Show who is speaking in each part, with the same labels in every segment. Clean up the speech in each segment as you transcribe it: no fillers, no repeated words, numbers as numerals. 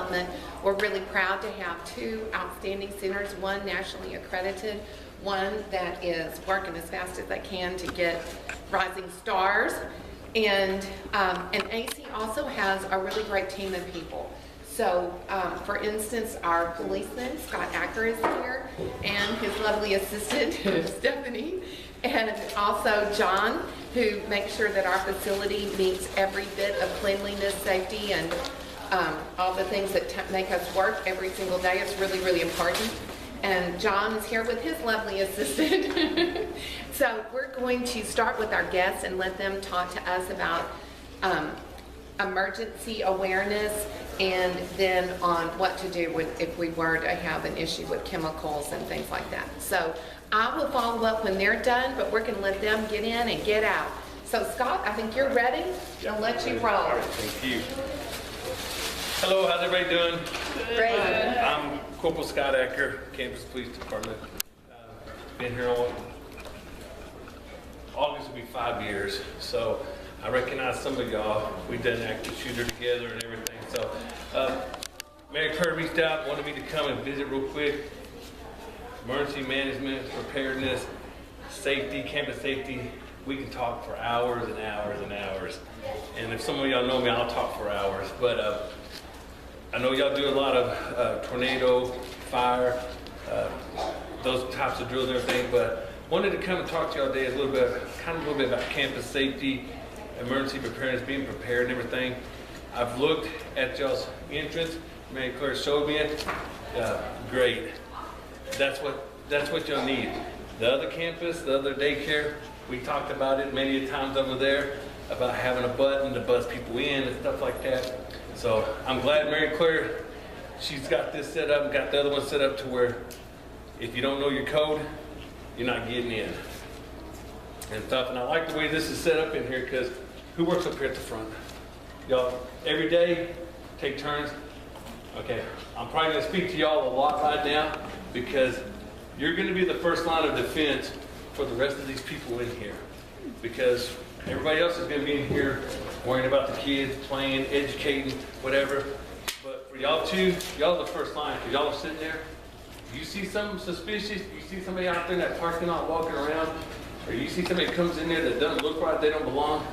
Speaker 1: development. We're really proud to have two outstanding centers, one nationally accredited, one that is working as fast as they can to get rising stars. And AC also has a really great team of people. So, for instance, our policeman, Scott Acker, is here, and his lovely assistant, Stephanie, and also John, who makes sure that our facility meets every bit of cleanliness, safety, and all the things that make us work every single day. It's really, really important. And John is here with his lovely assistant. So we're going to start with our guests and let them talk to us about emergency awareness, and then on what to do if we were to have an issue with chemicals and things like that. So I will follow up when they're done, but we're going to let them get in and get out. So Scott, I think you're ready. I'll let you roll.
Speaker 2: All right, thank you. Hello, how's everybody doing?
Speaker 1: Great.
Speaker 2: I'm Corporal Scott Acker, Campus Police Department. Been here on August will be 5 years, so I recognize some of y'all. We've done active shooter together and everything. So Mary Claire reached out, wanted me to come and visit real quick. Emergency management, preparedness, safety, campus safety. We can talk for hours and hours and hours. And if some of y'all know me, I'll talk for hours. But I know y'all do a lot of tornado, fire, those types of drills and everything, but wanted to come and talk to y'all today a little bit about campus safety, emergency preparedness, being prepared and everything. I've looked at y'all's entrance. Mary Claire showed me it. Great. That's what y'all need. The other campus, the other daycare, we talked about it many times over there about having a button to buzz people in and stuff like that. So I'm glad Mary Claire, she's got this set up and got the other one set up to where if you don't know your code, you're not getting in and stuff. And I like the way this is set up in here because who works up here at the front? Y'all, every day, take turns. Okay, I'm probably gonna speak to y'all a lot right now because you're gonna be the first line of defense for the rest of these people in here because everybody else is gonna be in here worrying about the kids, playing, educating, whatever. But for y'all two, y'all are the first line because y'all are sitting there. You see something suspicious, you see somebody out there in that parking lot walking around, or you see somebody that comes in there that doesn't look right, they don't belong,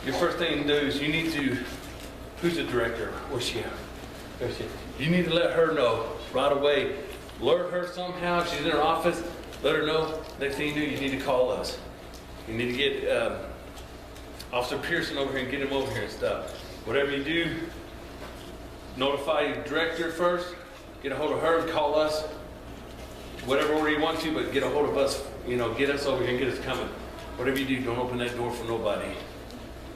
Speaker 2: your first thing to do is you need to, who's the director? Where's she at? There's she. You need to let her know right away. Alert her somehow, if she's in her office, let her know. Next thing you do, you need to call us. You need to get Officer Pearson over here and get him over here and stuff. Whatever you do, notify your director first, get a hold of her and call us. Whatever order you want to, but get a hold of us, you know, get us over here and get us coming. Whatever you do, don't open that door for nobody.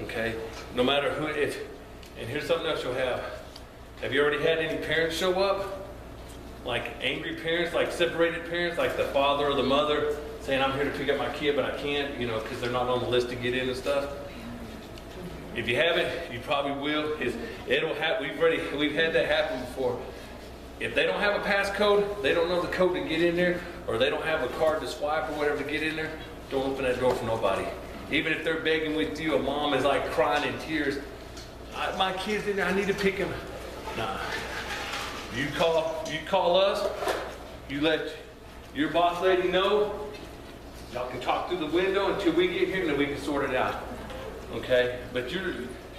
Speaker 2: Okay? No matter who, and here's something else you'll have. Have you already had any parents show up? Like angry parents, like separated parents, like the father or the mother saying, I'm here to pick up my kid, but I can't, you know, because they're not on the list to get in and stuff. If you haven't, you probably will. It'll happen. We've had that happen before. If they don't have a passcode, they don't know the code to get in there, or they don't have a card to swipe or whatever to get in there, don't open that door for nobody. Even if they're begging with you, a mom is like crying in tears, my kid's in there, I need to pick him. Nah. You call us, you let your boss lady know, y'all can talk through the window until we get here and then we can sort it out. Okay? But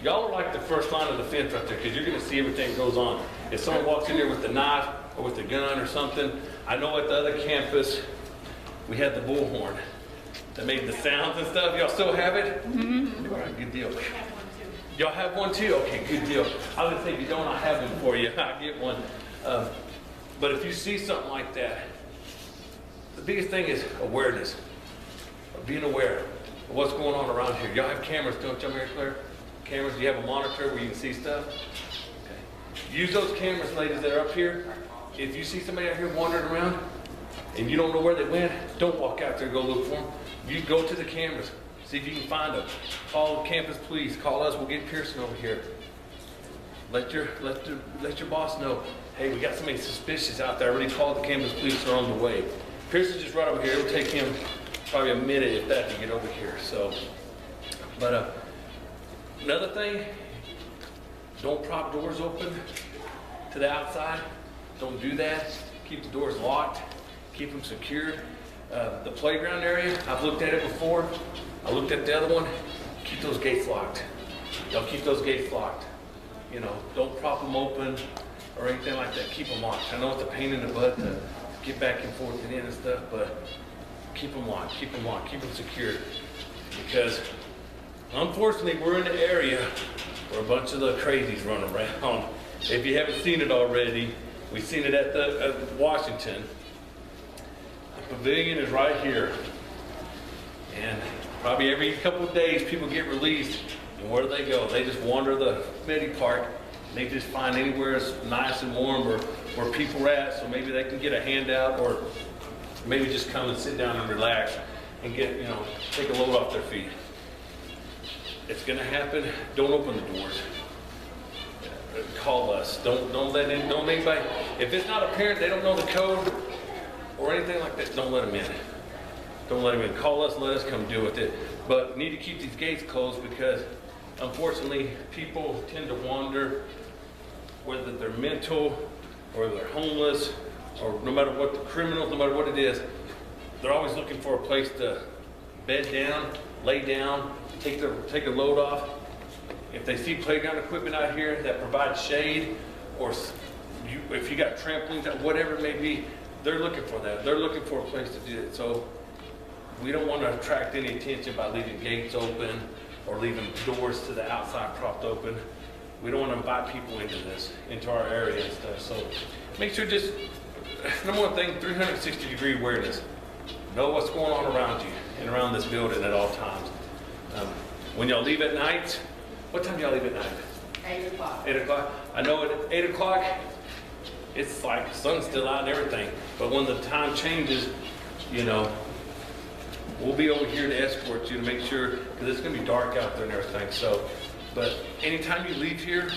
Speaker 2: y'all are like the first line of defense right there because you're going to see everything that goes on. If someone walks in there with a knife or with a gun or something, I know at the other campus we had the bullhorn that made the sounds and stuff. Y'all still have it? Mm-hmm. All right, good deal. Y'all have one too? Okay, good deal. I was going to say, if you don't, I'll have one for you. I'll get one. But if you see something like that, the biggest thing is awareness, being aware of what's going on around here. Y'all have cameras, don't y'all, Mary Claire? Cameras, you have a monitor where you can see stuff? Okay. Use those cameras, ladies, that are up here. If you see somebody out here wandering around and you don't know where they went, don't walk out there and go look for them. You go to the cameras, see if you can find them. Call the campus police, call us, we'll get Pearson over here. Let your boss know, hey, we got somebody suspicious out there. I already called the campus police, they're on the way. Pearson's just right over here. It'll take him probably a minute, if that, to get over here. So, but another thing, don't prop doors open. to the outside. Don't do that. Keep the doors locked. Keep them secured. The playground area, I've looked at it before. I looked at the other one. Keep those gates locked. Don't keep those gates locked. You know, don't prop them open or anything like that. Keep them locked. I know it's a pain in the butt to get back and forth and in and stuff, but keep them locked. Keep them locked. Keep them secured. Because unfortunately, we're in the area where a bunch of the crazies run around. If you haven't seen it already, we've seen it at Washington. The pavilion is right here. And probably every couple of days, people get released. And where do they go? They just wander the Medi Park. And they just find anywhere that's nice and warm or where people are at, so maybe they can get a handout or maybe just come and sit down and relax and get, you know, take a load off their feet. It's gonna happen. Don't open the doors. Call us. Don't let in, don't anybody, if it's not a parent, they don't know the code or anything like that, don't let them in. Don't let them in. Call us, let us come deal with it. But need to keep these gates closed because unfortunately people tend to wander, whether they're mental or they're homeless or no matter what the criminals, no matter what it is, they're always looking for a place to bed down, lay down, take a load off. If they see playground equipment out here that provides shade, or if you got trampolines, whatever it may be, they're looking for that. They're looking for a place to do it. So we don't want to attract any attention by leaving gates open or leaving doors to the outside propped open. We don't want to invite people into this, into our area and stuff. So make sure just, number one thing, 360-degree awareness. Know what's going on around you and around this building at all times. When y'all leave at night, what time do y'all leave at night?
Speaker 3: 8 o'clock.
Speaker 2: 8 o'clock. I know at 8 o'clock, it's like the sun's still out and everything. But when the time changes, you know, we'll be over here to escort you to make sure, because it's going to be dark out there and everything. So, but anytime you leave here,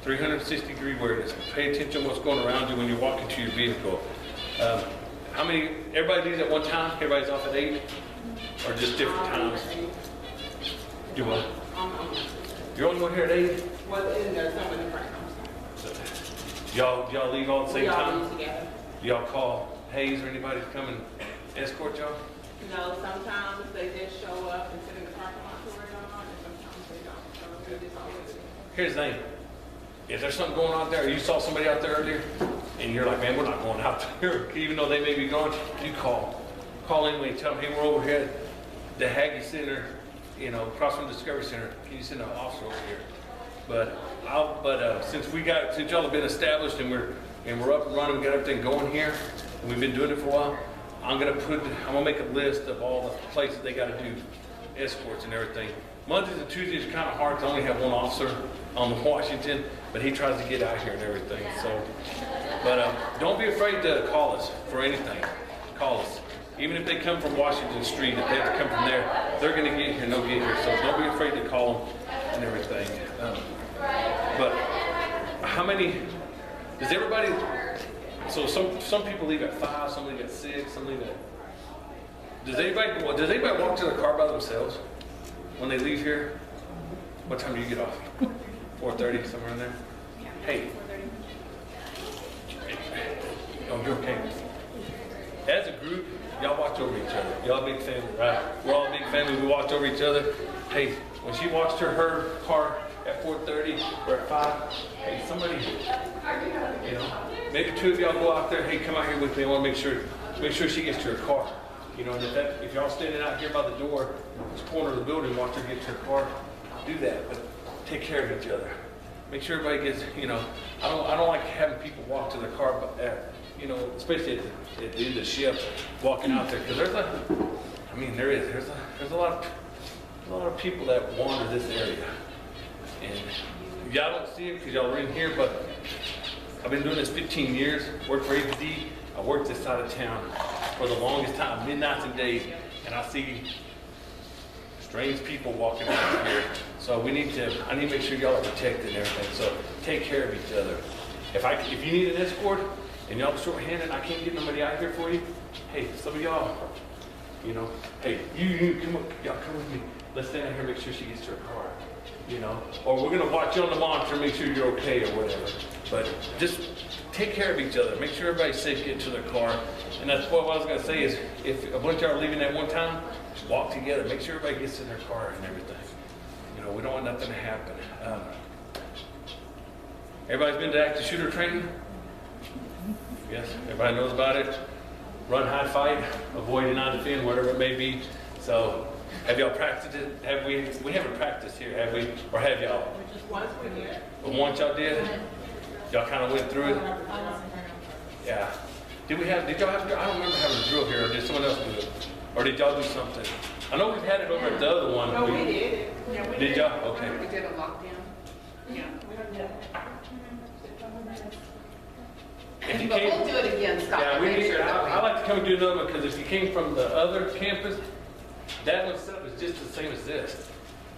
Speaker 2: 360-degree awareness. Pay attention to what's going around you when you're walking to your vehicle. How many, everybody leaves at one time? Everybody's off at 8? Or just different times? Do what? You're only one here at 8?
Speaker 3: Well, in there, some of the friends.
Speaker 2: Y'all leave all at the same
Speaker 3: We all
Speaker 2: time?
Speaker 3: leave together.
Speaker 2: Do y'all call Hayes or anybody to come and escort y'all?
Speaker 3: No, sometimes they just show up and sit in the parking lot till we're gone, and sometimes they don't. So we just always.
Speaker 2: Here's the thing. If there's something going on there, you saw somebody out there earlier, and you're like, man, we're not going out there, even though they may be gone, you call. Call anyway, tell them, hey, we're over here at the Haggie Center, you know, across from the Discovery Center. Can you send an officer over here? But since y'all have been established and we're up and running, we got everything going here, and we've been doing it for a while, I'm gonna make a list of all the places they gotta do escorts and everything. Mondays and Tuesdays are kind of hard to only have one officer on the Washington, but he tries to get out here and everything. So, but don't be afraid to call us for anything. Call us. Even if they come from Washington Street, if they have to come from there, they're going to get here and they'll get here. So don't be afraid to call them and everything. But how many, does everybody, so some people leave at 5, some leave at 6, some leave at, does anybody walk to their car by themselves when they leave here? What time do you get off? 4:30, somewhere in there? Hey. Oh, you're okay. As a group, y'all watch over each other. Y'all a big family, right? We're all a big family. We watch over each other. Hey, when she walks to her car at 4:30 or at 5, hey, somebody, you know, maybe 2 of y'all go out there. Hey, come out here with me. I want to make sure she gets to her car. You know, and if y'all standing out here by the door, this corner of the building, watch her get to her car, do that. But take care of each other. Make sure everybody gets, you know, I don't like having people walk to their car, but you know, especially at the end of the shift, walking out there, because there's a lot of people that wander this area, and y'all don't see it because y'all are in here, but I've been doing this 15 years, worked for APD, I worked this side of town for the longest time, midnights and days, and I see strange people walking around here. So I need to make sure y'all are protected and everything. So take care of each other. If you need an escort and y'all are short-handed, I can't get nobody out here for you. Hey, some of y'all, you know, hey, you come up, y'all come with me. Let's stand out here and make sure she gets to her car. You know, or we're gonna watch you on the monitor, make sure you're okay or whatever. But just take care of each other. Make sure everybody's safe getting to their car. And that's what I was gonna say is, if a bunch of y'all are leaving at one time, walk together. Make sure everybody gets in their car and everything. You know, we don't want nothing to happen. Everybody's been to active shooter training? Yes, everybody knows about it. Run, hide, fight, avoid, deny, defend, whatever it may be. So, have y'all practiced it? Have we? We haven't practiced here, have we? Or have y'all?
Speaker 3: Once we did.
Speaker 2: But once y'all did, y'all kind of went through it. Yeah. Did y'all have? I don't remember having a drill here. Or did someone else do it? Or did y'all do something? I know we've had it over at the other one.
Speaker 3: No, we did. Yeah, we
Speaker 2: Did y'all? Okay.
Speaker 1: We did a lockdown.
Speaker 3: Yeah.
Speaker 2: If you
Speaker 1: But
Speaker 2: came,
Speaker 1: we'll do it again, Scott.
Speaker 2: yeah, we
Speaker 1: Make
Speaker 2: need.
Speaker 1: sure that
Speaker 2: I like to come and do another one because if you came from the other campus, that one set up is just the same as this.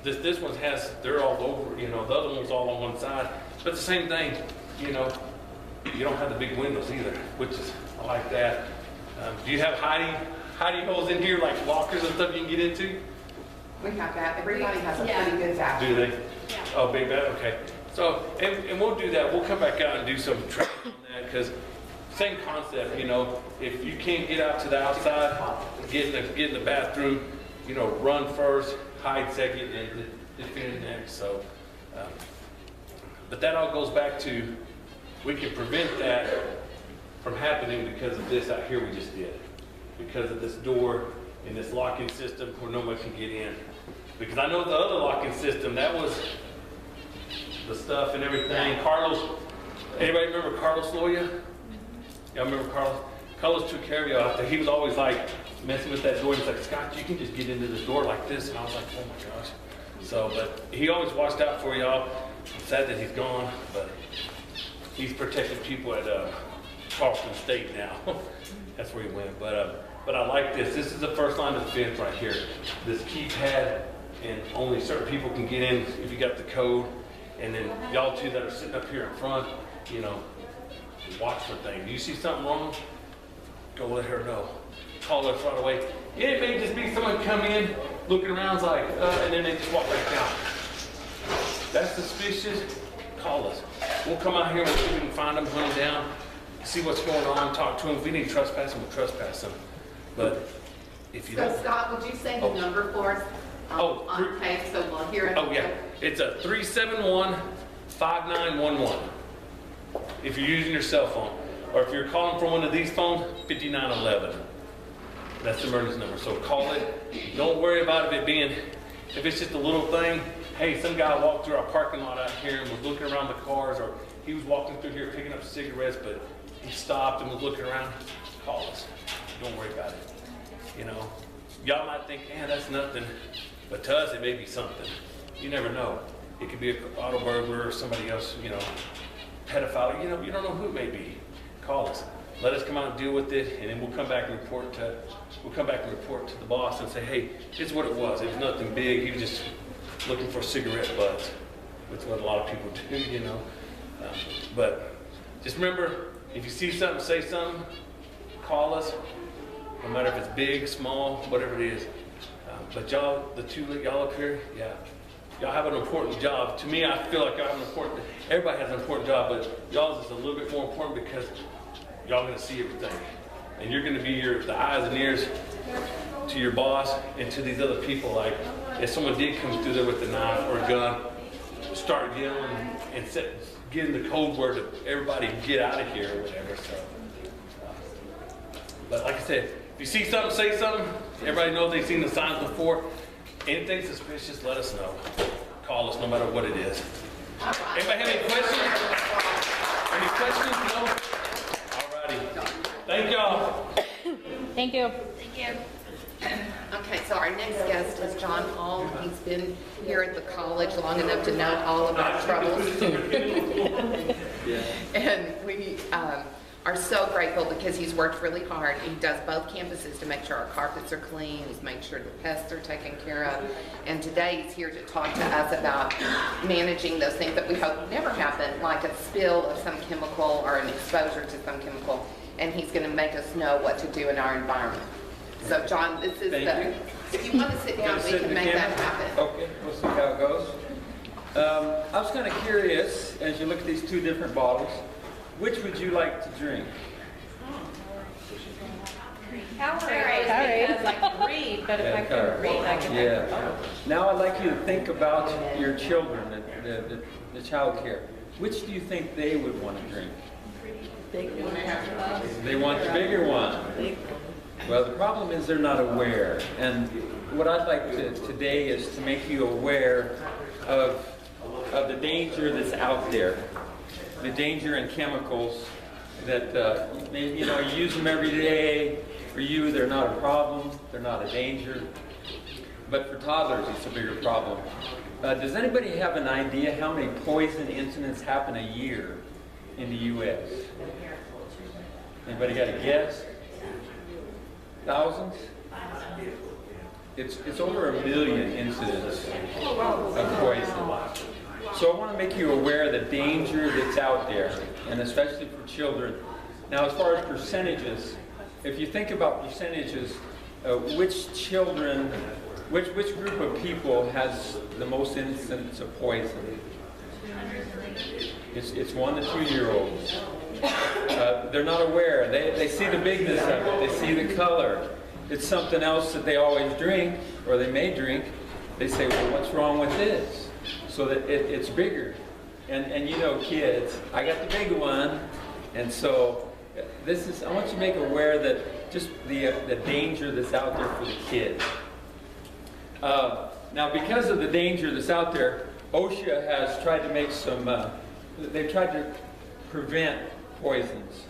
Speaker 2: This one has, they're all over. You know, the other one's all on one side, but the same thing. You know, you don't have the big windows either, which is I like that. Do you have hidey holes in here like lockers and stuff you can get into?
Speaker 1: We have that. Everybody has a pretty good
Speaker 2: Do
Speaker 1: bathroom.
Speaker 2: they? Oh, big bad, okay. So, and we'll do that. We'll come back out and do some training on that because same concept, you know, if you can't get out to the outside, get in the bathroom, you know, run first, hide second, and defend next. So, but that all goes back to, we can prevent that from happening because of this out here we just did. Because of this door and this locking system where nobody can get in. Because I know the other locking system, that was the stuff and everything. Carlos, anybody remember Carlos Loya? Y'all remember Carlos? Carlos took care of y'all out there. He was always like messing with that door. He's like, Scott, you can just get into this door like this. And I was like, oh my gosh. So, but he always watched out for y'all. I'm sad that he's gone, but he's protecting people at Charleston State now. That's where he went. But I like this. This is the first line of defense right here. This keypad, and only certain people can get in if you got the code. And then y'all two that are sitting up here in front, you know, watch for things. Do you see something wrong? Go let her know. Call us right away. It may just be someone come in, looking around, like, and then they just walk back out. That's suspicious. Call us. We'll come out here, we'll see if we can find them, hunt them down, see what's going on, talk to them. If we need to trespass them, we'll trespass them. But if you
Speaker 1: So
Speaker 2: don't,
Speaker 1: Scott, would you say the number for us on tape so we'll hear it?
Speaker 2: oh yeah, it's a 371-5911. If you're using your cell phone, or if you're calling from one of these phones, 5911. That's the emergency number. So call it. Don't worry about it being, if it's just a little thing. Hey, some guy walked through our parking lot out here and was looking around the cars, or he was walking through here picking up cigarettes, but he stopped and was looking around. Call us. Don't worry about it. You know, y'all might think, that's nothing, but to us it may be something. You never know. It could be an auto burglar or somebody else, you know, pedophile. You know, you don't know who it may be. Call us. Let us come out and deal with it, and then we'll come back and report to the boss and say, hey, this is what it was. It was nothing big. He was just looking for cigarette butts, which is what a lot of people do, you know. But just remember, if you see something, say something. Call us. No matter if it's big, small, whatever it is. But y'all, the two of y'all up here, yeah. Y'all have an important job. To me, I feel like y'all have an important, everybody has an important job, but y'all's is a little bit more important because y'all gonna see everything. And you're gonna be the eyes and ears to your boss and to these other people. Like, if someone did come through there with a knife or a gun, start yelling and getting the code word to everybody get out of here or whatever, so. But like I said, if you see something, say something. Everybody knows they've seen the signs before. Anything suspicious, let us know. Call us no matter what it is.
Speaker 1: All right.
Speaker 2: Anybody have any questions? Any questions? No? All righty. Thank y'all.
Speaker 4: Thank you.
Speaker 1: Okay, so our next guest is John Hall. He's been here at the college long enough to know all of our troubles. And we are so grateful because he's worked really hard. He does both campuses to make sure our carpets are clean. He's made sure the pests are taken care of. And today he's here to talk to us about managing those things that we hope never happen, like a spill of some chemical or an exposure to some chemical. And he's going to make us know what to do in our environment. So John, this is
Speaker 2: Thank you.
Speaker 1: if you want to sit down, we can make that happen.
Speaker 5: Okay, we'll see how it goes.
Speaker 4: I was kind of curious, as you look at these two different bottles, which would you like to drink?
Speaker 5: Powerade, because I can read, but if I couldn't read, I could.
Speaker 4: Yeah. Now I'd like you to think about your children, the child care. Which do you think they would want to drink? They want the bigger one. Well, the problem is they're not aware. And what I'd like to today is to make you aware of the danger that's out there. The danger in chemicals that, maybe, you know, you use them every day. For you, they're not a problem. They're not a danger. But for toddlers, it's a bigger problem. Does anybody have an idea how many poison incidents happen a year in the U.S.? Anybody got a guess? Thousands? It's over 1 million incidents of poison. So I want to make you aware of the danger that's out there, and especially for children. Now, as far as percentages, if you think about percentages, which group of people has the most incidents of poison? It's 1 to 2 year olds. They're not aware. They see the bigness of it. They see the color. It's something else that they always drink, or they may drink. They say, well, what's wrong with this? So that it's bigger. And you know, kids, I got the big one. And so I want you to make aware that just the danger that's out there for the kids. Now, because of the danger that's out there, OSHA has tried to make they've tried to prevent poisons.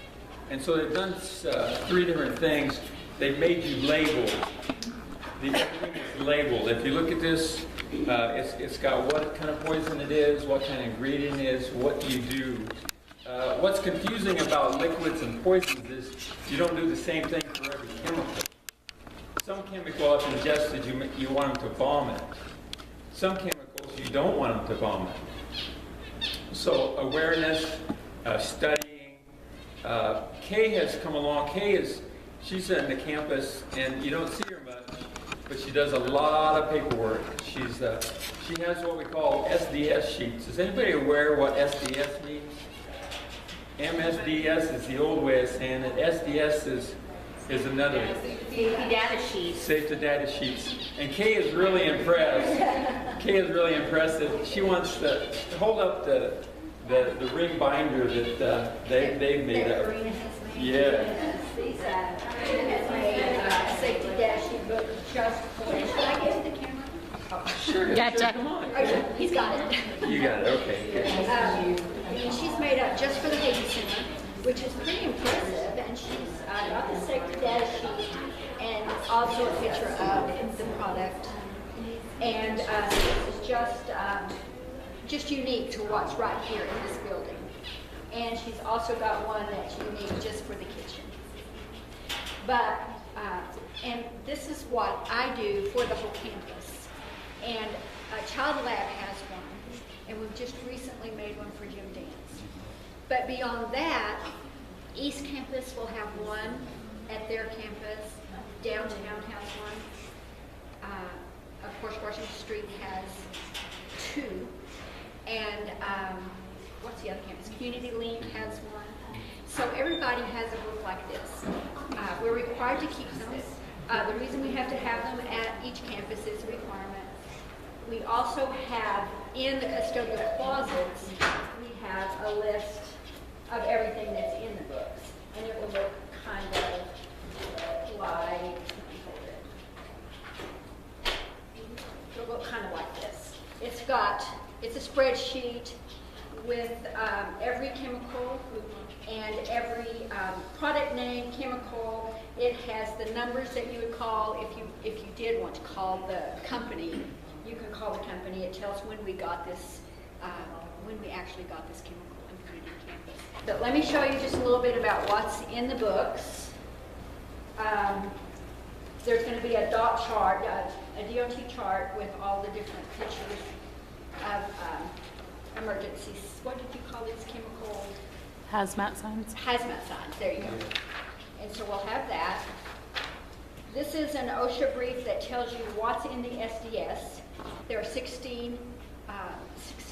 Speaker 4: And so they've done 3 different things. They've made you label. Everything is labeled. If you look at this, it's got what kind of poison it is, what kind of ingredient it is, what you do. What's confusing about liquids and poisons is you don't do the same thing for every chemical. Some chemical, if ingested, you want them to vomit. Some chemicals, you don't want them to vomit. So awareness, studying. Kay has come along. She's in the campus, and you don't see her much, but she does a lot of paperwork. She has what we call SDS sheets. Is anybody aware what SDS means? MSDS is the old way of saying it. SDS is another.
Speaker 5: Safety data sheets.
Speaker 4: Safety data sheets. And Kay is really impressed. Kay is really impressive. She wants to hold up the ring binder that they've made up. Yeah.
Speaker 6: These has made a safety data sheet book just for. Should I give it the camera?
Speaker 4: Sure.
Speaker 5: Gotcha.
Speaker 4: Come on.
Speaker 6: He's got it.
Speaker 4: You got it. Okay.
Speaker 6: And she's made up just for the Haiti Center, which is pretty impressive. And she's got the safety data sheet and also a picture of the product. And this is just unique to what's right here in this building. And she's also got one that's unique just for the kitchen. But, and this is what I do for the whole campus. And Child Lab has one, and we've just recently made one for Gym Dance. But beyond that, East Campus will have one at their campus. Downtown has one. Of course, Washington Street has 2. And what's the other campus? Community Link has one. So everybody has a book like this. We're required to keep them. The reason we have to have them at each campus is a requirement. We also have, in the custodial closets, we have a list of everything that's in the books. And it will look kind of like, it'll look kind of like this. It's a spreadsheet with every chemical and every product name, chemical. It has the numbers that you would call if you did want to call the company. You can call the company. It tells when we got this, when we actually got this chemical and put it in campus. But let me show you just a little bit about what's in the books. There's going to be a dot chart, a DOT chart with all the different pictures of emergencies. What did you call these chemical?
Speaker 5: Hazmat signs.
Speaker 6: Hazmat signs, there you go. And so we'll have that. This is an OSHA brief that tells you what's in the SDS. There are 16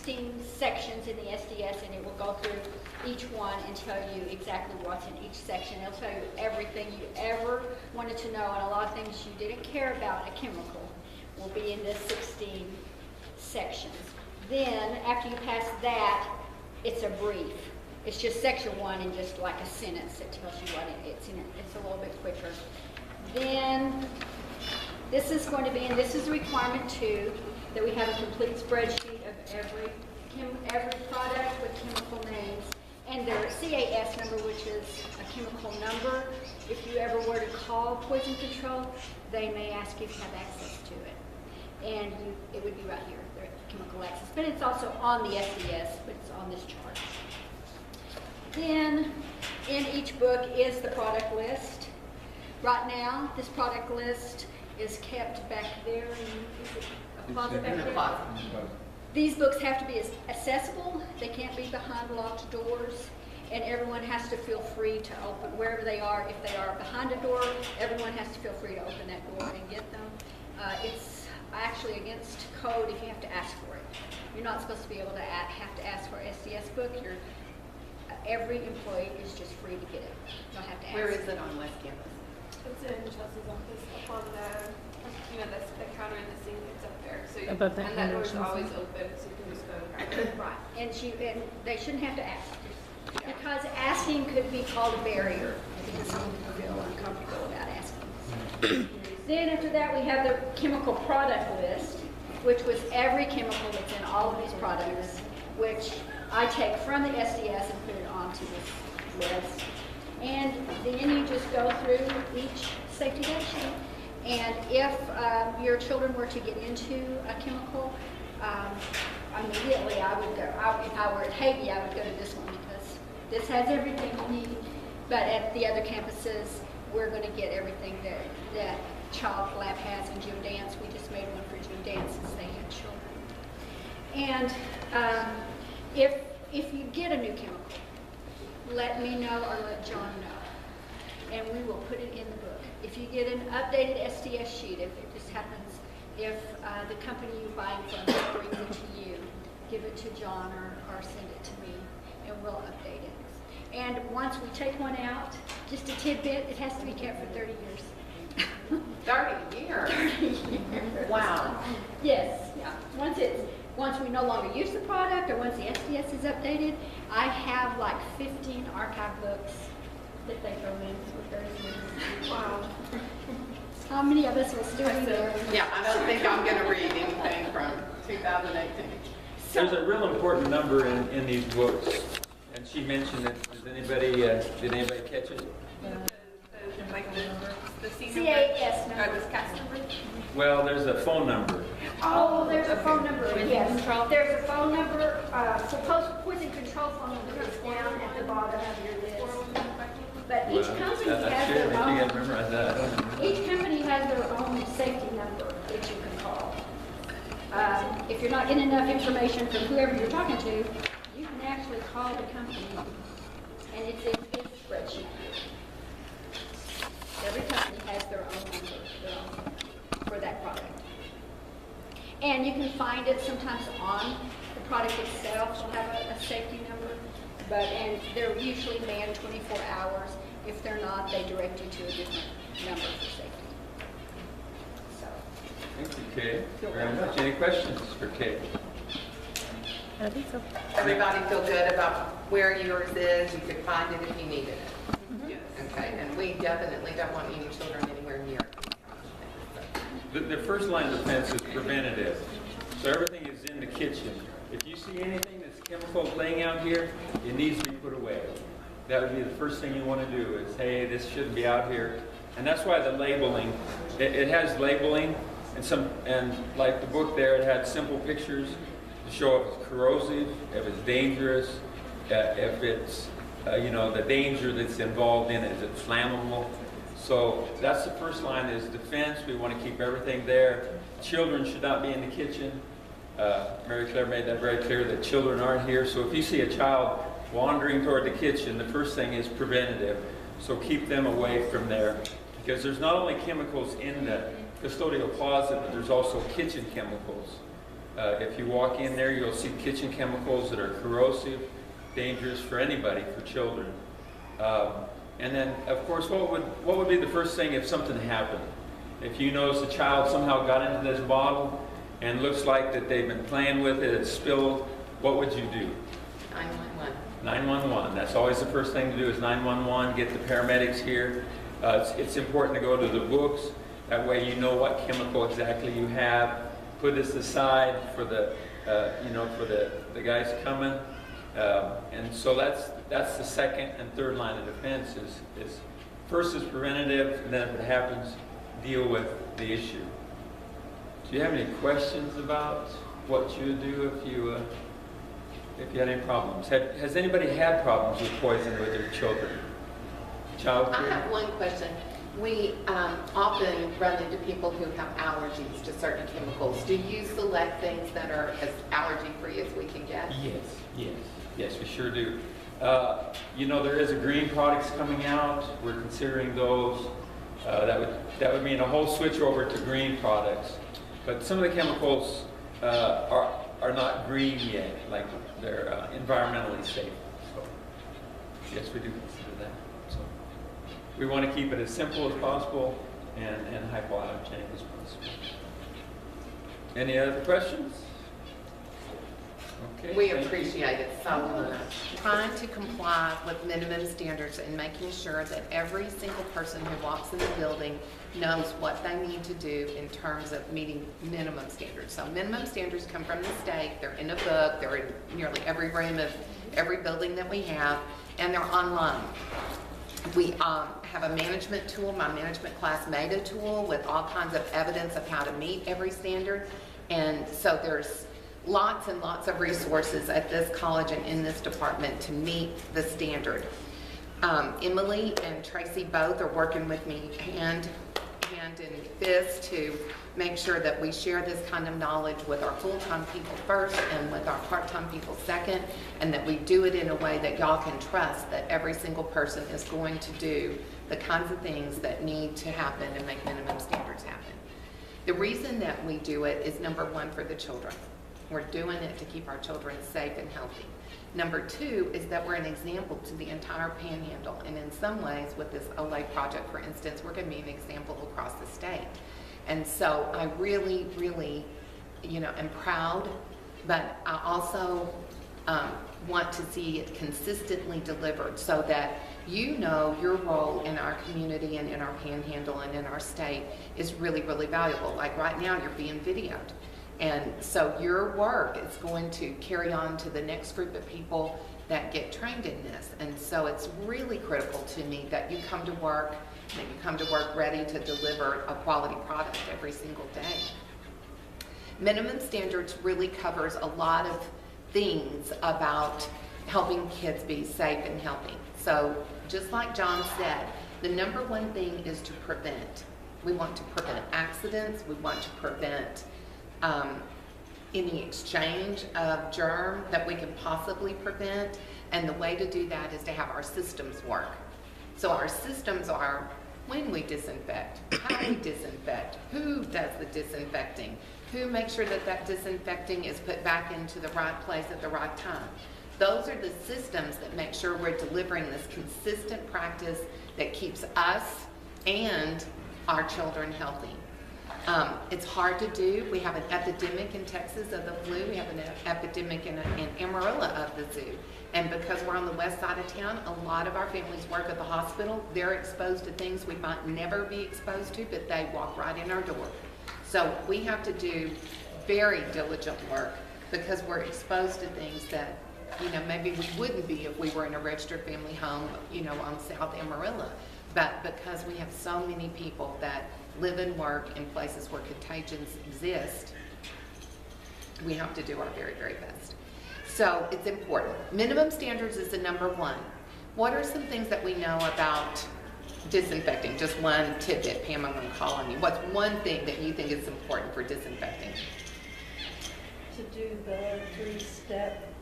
Speaker 6: 16 sections in the SDS, and it will go through each one and tell you exactly what's in each section. It'll tell you everything you ever wanted to know, and a lot of things you didn't care about a chemical will be in the 16 sections. Then, after you pass that, it's a brief. It's just section 1 and just like a sentence that tells you what it's in. It's a little bit quicker. Then, this is going to be, and this is requirement 2, that we have a complete spreadsheet of every product with chemical names and their CAS number, which is a chemical number. If you ever were to call poison control, they may ask you if you have access to it. And it would be right here, their chemical access. But it's also on the SDS, but it's on this chart. Then, in each book is the product list. Right now, this product list is kept back there in a closet back there. These books have to be accessible. They can't be behind locked doors. And everyone has to feel free to open, wherever they are. If they are behind a door, everyone has to feel free to open that door and get them. It's actually against code if you have to ask for it. You're not supposed to be able to have to ask for an SDS book. Every employee is just free to get it. You don't have to ask.
Speaker 1: Where is it on West Campus?
Speaker 7: It's in Chelsea's office, up on the counter in the sink. It's up there. So
Speaker 5: Above the
Speaker 7: and that door's
Speaker 5: hand
Speaker 7: always open, so you can just go and grab it.
Speaker 6: Right, and they shouldn't have to ask. Because asking could be called a barrier. Because some people feel uncomfortable about asking. Then after that, we have the chemical product list, which was every chemical that's in all of these products, which I take from the SDS and put it onto this list. And then you just go through each safety data sheet. And if your children were to get into a chemical, immediately I would go, if I were at Haiti, I would go to this one because this has everything you need. But at the other campuses, we're going to get everything that Child Lab has in Gym Dance. We just made one for Gym Dance since they had children. And if you get a new chemical, let me know or let John know, and we will put it in the book. If you get an updated SDS sheet, if it just happens, if the company you're buying from brings it to you, give it to John or send it to me, and we'll update it. And once we take one out, just a tidbit, it has to be kept for 30 years.
Speaker 1: 30 years?
Speaker 6: 30 years.
Speaker 1: Wow.
Speaker 6: Yes, yeah. Once we no longer use the product or once the SDS is updated, I have like 15 archive books that they throw in for 30 years. Wow. How many of us will still be there?
Speaker 1: Yeah, I don't think I'm going to read anything from 2018.
Speaker 4: There's a real important number in these books, and she mentioned it. Did anybody catch it?
Speaker 7: Like the C
Speaker 6: CAS
Speaker 7: number,
Speaker 6: number.
Speaker 7: or the CAS number.
Speaker 4: Well, there's a phone number.
Speaker 6: Oh, there's a phone number, yes. There's a phone number, poison control phone number is down at the bottom of your list. But each company has
Speaker 4: Sure,
Speaker 6: their
Speaker 4: you guys
Speaker 6: own,
Speaker 4: memorize that.
Speaker 6: each company has their own safety number that you can call. If you're not getting enough information from whoever you're talking to, you can actually call the company, and it's in this spreadsheet. Every company has their own number for that product. And you can find it sometimes on the product itself. Will have a safety number, and they're usually manned 24 hours. If they're not, they direct you to a different number for safety. So,
Speaker 4: Thank you, Kay, very much. Any questions for Kay?
Speaker 5: I think so.
Speaker 1: Everybody feel good about where yours is? You could find it if you needed it. Okay, and we definitely don't want any children anywhere near it.
Speaker 4: The first line of defense is preventative. So everything is in the kitchen. If you see anything that's chemical laying out here, it needs to be put away. That would be the first thing you want to do is, hey, this shouldn't be out here. And that's why the labeling, it has labeling, and like the book there, it had simple pictures to show if it's corrosive, if it's dangerous, if it's, the danger that's involved in it, is it flammable? So that's the first line is defense. We want to keep everything there. Children should not be in the kitchen. Mary Claire made that very clear that children aren't here. So if you see a child wandering toward the kitchen, the first thing is preventative. So keep them away from there. Because there's not only chemicals in the custodial closet, but there's also kitchen chemicals. If you walk in there, you'll see kitchen chemicals that are corrosive, dangerous for anybody, for children. And then, of course, what would be the first thing if something happened? If you notice a child somehow got into this bottle and looks like that they've been playing with it, it's spilled, what would you do?
Speaker 1: 911.
Speaker 4: 911. That's always the first thing to do is 911, get the paramedics here. It's important to go to the books. That way you know what chemical exactly you have. Put this aside for the, for the guys coming. And so that's the second and third line of defense is first is preventative, and then if it happens, deal with the issue. Do you have any questions about what you would do if you had any problems? Has anybody had problems with poison with their children? Child
Speaker 1: I
Speaker 4: care?
Speaker 1: have one question. We often run into people who have allergies to certain chemicals. Do you select things that are as allergy-free as we can get?
Speaker 4: Yes, we sure do. There is a green products coming out. We're considering those. That would mean a whole switch over to green products. But some of the chemicals are not green yet, like they're environmentally safe. So yes, we do consider that. So we want to keep it as simple as possible and hypoallergenic as possible. Any other questions? Okay.
Speaker 1: We appreciate it so much. Trying to comply with minimum standards and making sure that every single person who walks in the building knows what they need to do in terms of meeting minimum standards. So minimum standards come from the state. They're in a book. They're in nearly every room of every building that we have, and they're online. We have a management tool. My management class made a tool with all kinds of evidence of how to meet every standard. And so there's lots and lots of resources at this college and in this department to meet the standard. Emily and Tracy both are working with me hand in fist to make sure that we share this kind of knowledge with our full-time people first and with our part-time people second, and that we do it in a way that y'all can trust that every single person is going to do the kinds of things that need to happen and make minimum standards happen. The reason that we do it is, number one, for the children. We're doing it to keep our children safe and healthy. Number two is that we're an example to the entire Panhandle, and in some ways with this Olay project, for instance, we're going to be an example across the state. And so I really, really, am proud, but I also want to see it consistently delivered so that your role in our community and in our Panhandle and in our state is really, really valuable. Like right now, you're being videoed. And so your work is going to carry on to the next group of people that get trained in this. And so it's really critical to me that you come to work, and that you come to work ready to deliver a quality product every single day. Minimum standards really covers a lot of things about helping kids be safe and healthy. So just like John said, the number one thing is to prevent. We want to prevent accidents. We want to prevent any exchange of germ that we can possibly prevent, and the way to do that is to have our systems work. So our systems are when we disinfect, how we disinfect, who does the disinfecting, who makes sure that that disinfecting is put back into the right place at the right time. Those are the systems that make sure we're delivering this consistent practice that keeps us and our children healthy. It's hard to do. We have an epidemic in Texas of the flu. We have an epidemic in Amarillo of the zoo. And because we're on the west side of town, a lot of our families work at the hospital. They're exposed to things we might never be exposed to, but they walk right in our door. So we have to do very diligent work because we're exposed to things that, maybe we wouldn't be if we were in a registered family home, on South Amarillo. But because we have so many people that live and work in places where contagions exist, we have to do our very, very best. So it's important. Minimum standards is the number one. What are some things that we know about disinfecting? Just one tidbit, Pam, I'm going to call on you. What's one thing that you think is important for disinfecting?
Speaker 8: To do the 3-step.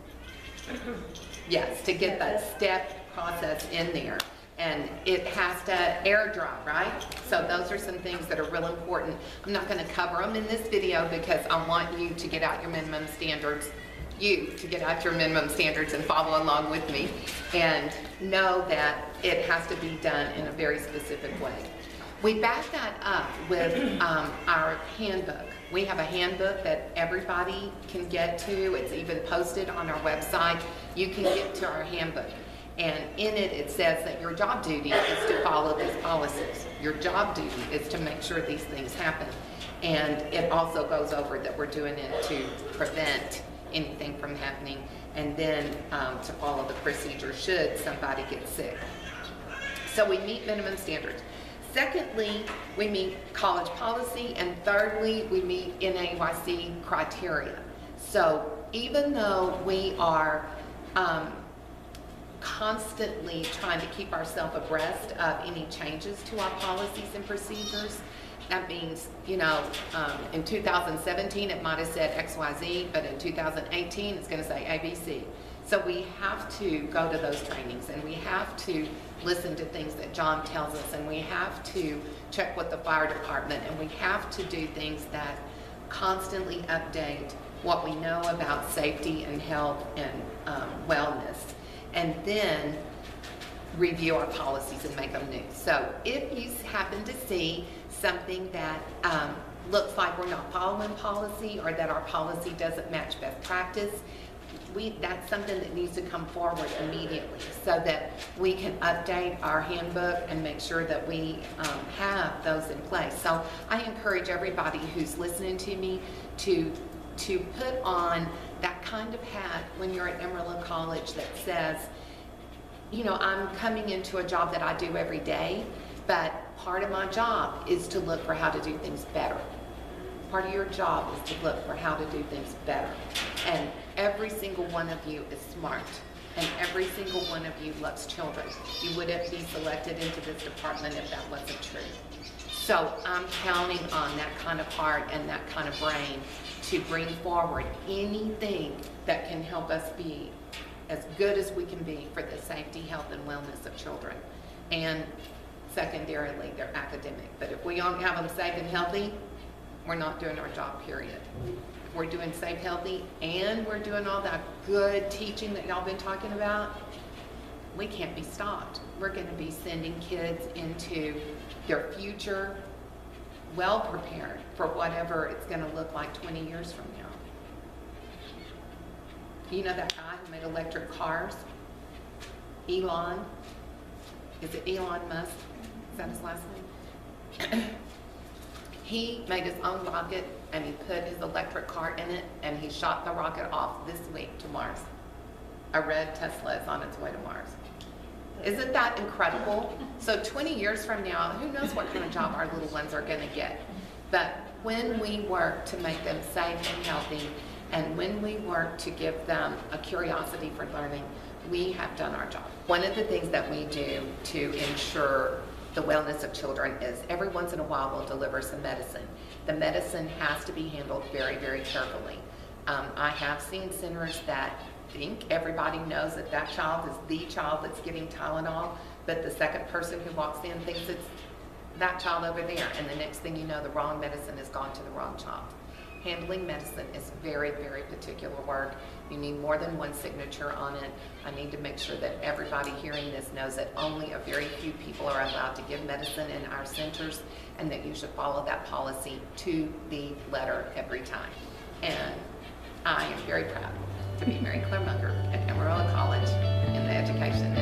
Speaker 1: Yes, to get that step process in there. And it has to air dry, right? So those are some things that are real important. I'm not gonna cover them in this video because I want you to get out your minimum standards, and follow along with me and know that it has to be done in a very specific way. We back that up with our handbook. We have a handbook that everybody can get to. It's even posted on our website. You can get to our handbook. And in it, it says that your job duty is to follow these policies. Your job duty is to make sure these things happen. And it also goes over that we're doing it to prevent anything from happening, and then to follow the procedure should somebody get sick. So we meet minimum standards. Secondly, we meet college policy, and thirdly, we meet NAYC criteria. So even though we are constantly trying to keep ourselves abreast of any changes to our policies and procedures, that means, you know, in 2017, it might have said XYZ, but in 2018, it's going to say ABC. So we have to go to those trainings, and we have to listen to things that John tells us, and we have to check with the fire department, and we have to do things that constantly update what we know about safety and health and wellness, and then review our policies and make them new. So if you happen to see something that looks like we're not following policy, or that our policy doesn't match best practice, that's something that needs to come forward immediately so that we can update our handbook and make sure that we have those in place. So I encourage everybody who's listening to me to put on that kind of hat when you're at Amarillo College that says, you know, I'm coming into a job that I do every day, but part of my job is to look for how to do things better. Part of your job is to look for how to do things better. And every single one of you is smart. And every single one of you loves children. You wouldn't be selected into this department if that wasn't true. So I'm counting on that kind of heart and that kind of brain to bring forward anything that can help us be as good as we can be for the safety, health, and wellness of children. And secondarily, their academic. But if we don't have them safe and healthy, we're not doing our job, period. If we're doing safe, healthy, and we're doing all that good teaching that y'all been talking about, we can't be stopped. We're going to be sending kids into their future well prepared for whatever it's going to look like 20 years from now. You know that guy who made electric cars? Elon? Is it Elon Musk? Is that his last name? He made his own rocket, and he put his electric car in it, and he shot the rocket off this week to Mars. A red Tesla is on its way to Mars. Isn't that incredible? So 20 years from now, who knows what kind of job our little ones are going to get. But when we work to make them safe and healthy, and when we work to give them a curiosity for learning, we have done our job. One of the things that we do to ensure the wellness of children is every once in a while we'll deliver some medicine. The medicine has to be handled very, very carefully. I have seen centers that think everybody knows that that child is the child that's getting Tylenol, but the second person who walks in thinks it's that child over there, and the next thing you know, the wrong medicine has gone to the wrong child. Handling medicine is very, very particular work. You need more than one signature on it. I need to make sure that everybody hearing this knows that only a very few people are allowed to give medicine in our centers, and that you should follow that policy to the letter every time. And I am very proud to be Mary Claire Munger at Amarillo College in the education